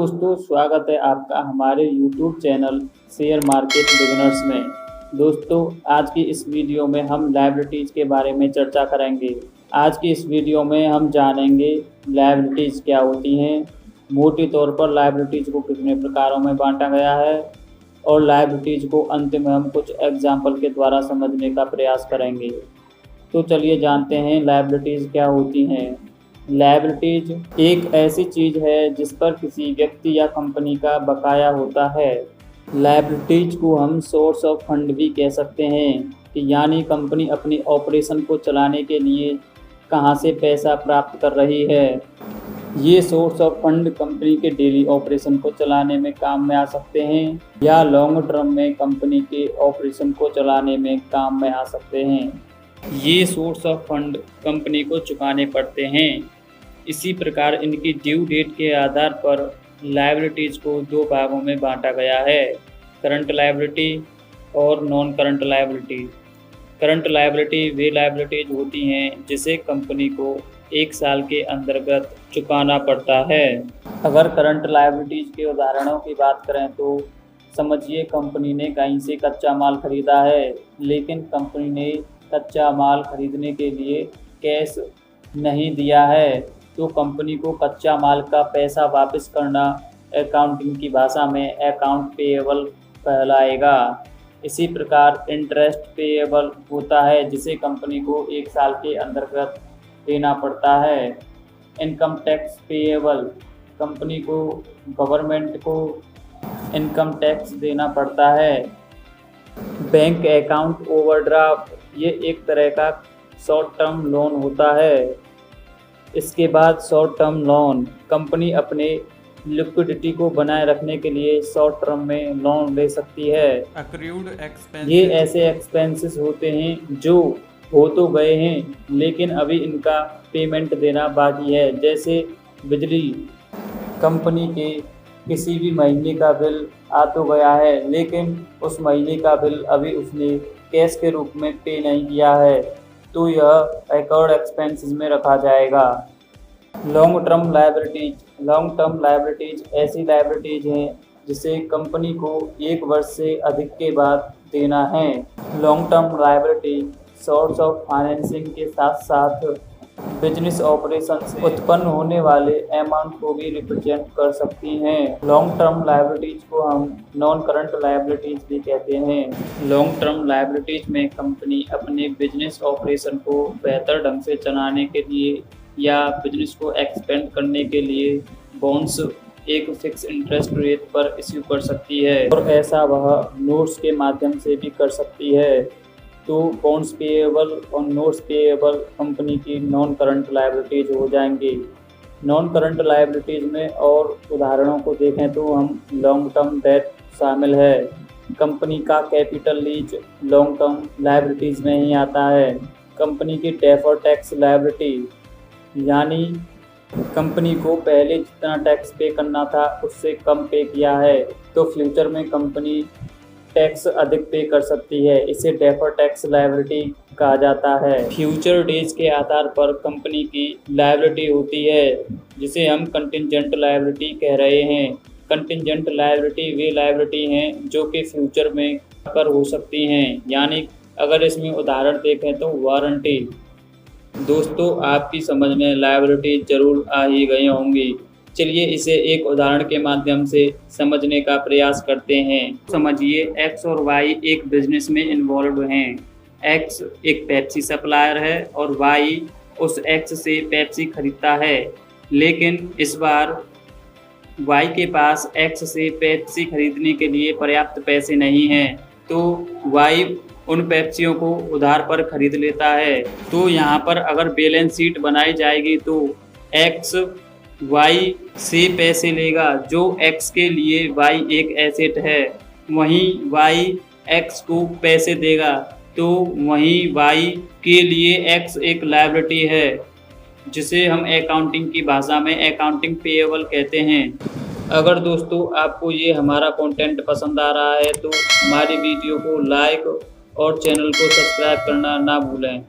दोस्तों, स्वागत है आपका हमारे YouTube channel share market beginners में। दोस्तों, आज की इस वीडियो में हम लायबिलिटीज़ के बारे में चर्चा करेंगे। आज की इस वीडियो में हम जानेंगे लायबिलिटीज़ क्या होती हैं, मोटे तौर पर लायबिलिटीज़ को कितने प्रकारों में बांटा गया है और लायबिलिटीज़ को अंत में हम कुछ एग्जाम्पल के द्वारा समझने का प्रयास करेंगे। तो चलिए जानते हैं लायबिलिटीज़ क्या होती हैं। लायबिलिटीज एक ऐसी चीज़ है जिस पर किसी व्यक्ति या कंपनी का बकाया होता है। लायबिलिटीज को हम सोर्स ऑफ फंड भी कह सकते हैं कि यानी कंपनी अपनी ऑपरेशन को चलाने के लिए कहां से पैसा प्राप्त कर रही है। ये सोर्स ऑफ फंड कंपनी के डेली ऑपरेशन को चलाने में काम में आ सकते हैं या लॉन्ग टर्म में कंपनी के ऑपरेशन को चलाने में काम में आ सकते हैं। ये सोर्स ऑफ फंड कंपनी को चुकाने पड़ते हैं। इसी प्रकार इनकी ड्यू डेट के आधार पर लायबिलिटीज़ को दो भागों में बांटा गया है, करंट लायबिलिटी और non current liability. Current liability वे लायबिलिटीज होती हैं जिसे कंपनी को एक साल के अंतर्गत चुकाना पड़ता है। अगर करंट लायबिलिटीज़ के उदाहरणों की बात करें तो समझिए कंपनी ने कहीं से कच्चा माल खरीदा है, लेकिन कंपनी ने कच्चा माल खरीदने के लिए कैश नहीं दिया है, तो कंपनी को कच्चा माल का पैसा वापस करना अकाउंटिंग की भाषा में अकाउंट पेएबल कहलाएगा। इसी प्रकार इंटरेस्ट पेएबल होता है जिसे कंपनी को एक साल के अंतर्गत देना पड़ता है। इनकम टैक्स पेएबल, कंपनी को गवर्नमेंट को इनकम टैक्स देना पड़ता है। बैंक अकाउंट ओवरड्राफ्ट, ये एक तरह का शॉर्ट टर्म लोन होता है। इसके बाद शॉर्ट टर्म लोन, कंपनी अपने लिक्विडिटी को बनाए रखने के लिए शॉर्ट टर्म में लोन ले सकती है। अक्रूड एक्सपेंसेस, ये ऐसे एक्सपेंसेस होते हैं जो हो तो गए हैं लेकिन अभी इनका पेमेंट देना बाकी है। जैसे बिजली, कंपनी के किसी भी महीने का बिल आ तो गया है लेकिन उस महीने का बिल अभी उसने कैश के रूप में पे नहीं किया है, तो यह अकाउंट एक्सपेंसेस में रखा जाएगा। लॉन्ग टर्म लायबिलिटीज ऐसी लायबिलिटीज हैं जिसे कंपनी को एक वर्ष से अधिक के बाद देना है। Long term liability source of financing के साथ साथ बिजनेस ऑपरेशन से उत्पन्न होने वाले अमाउंट को भी रिप्रेजेंट कर सकती हैं। लॉन्ग टर्म लायबिलिटीज को हम नॉन करंट लायबिलिटीज भी कहते हैं। लॉन्ग टर्म लायबिलिटीज में कंपनी अपने बिजनेस ऑपरेशन को बेहतर ढंग से चलाने के लिए या बिजनेस को एक्सपेंड करने के लिए बॉन्ड्स एक फिक्स इंटरेस्ट रेट पर इश्यू कर सकती है और ऐसा वह नोट्स के माध्यम से भी कर सकती है। तो बॉन्ड्स पेएबल और नोट्स पेएबल कंपनी की नॉन करंट लायबिलिटीज हो जाएंगी। नॉन करंट लायबिलिटीज में और उदाहरणों को देखें तो हम लॉन्ग टर्म डेट शामिल है। कंपनी का capital lease long term liabilities में ही आता है। कंपनी की डेफर्ड टैक्स लायबिलिटी, यानी कंपनी को पहले जितना टैक्स पे करना था उससे कम पे किया है तो फ्यूचर में कंपनी टैक्स अधिक पे कर सकती है, इसे डेफर्ड टैक्स लायबिलिटी कहा जाता है। फ्यूचर डेज के आधार पर कंपनी की लायबिलिटी होती है जिसे हम कंटिंजेंट लायबिलिटी कह रहे हैं। कंटिंजेंट लायबिलिटी वे लायबिलिटी हैं जो कि फ्यूचर में कर हो सकती हैं, यानी अगर इसमें उदाहरण देखें तो वारंटी। दोस्तों, आपकी समझ में लायबिलिटी जरूर आ ही गई होंगी। चलिए इसे एक उदाहरण के माध्यम से समझने का प्रयास करते हैं। समझिए एक्स और वाई एक बिजनेस में इन्वॉल्व हैं। एक्स एक पेप्सी सप्लायर है और वाई उस एक्स से पेप्सी खरीदता है, लेकिन इस बार वाई के पास एक्स से पेप्सी खरीदने के लिए पर्याप्त पैसे नहीं हैं, तो वाई उन पेप्सियों को उधार पर खरीद लेता है। तो यहाँ पर अगर बैलेंस शीट बनाई जाएगी तो एक्स वाई से पैसे लेगा, जो एक्स के लिए वाई एक एसेट है, वहीं वाई एक्स को पैसे देगा तो वहीं वाई के लिए एक्स एक लायबिलिटी है जिसे हम अकाउंटिंग की भाषा में अकाउंटिंग पेएबल कहते हैं। अगर दोस्तों आपको ये हमारा कंटेंट पसंद आ रहा है तो हमारी वीडियो को लाइक और चैनल को सब्सक्राइब करना ना भूलें।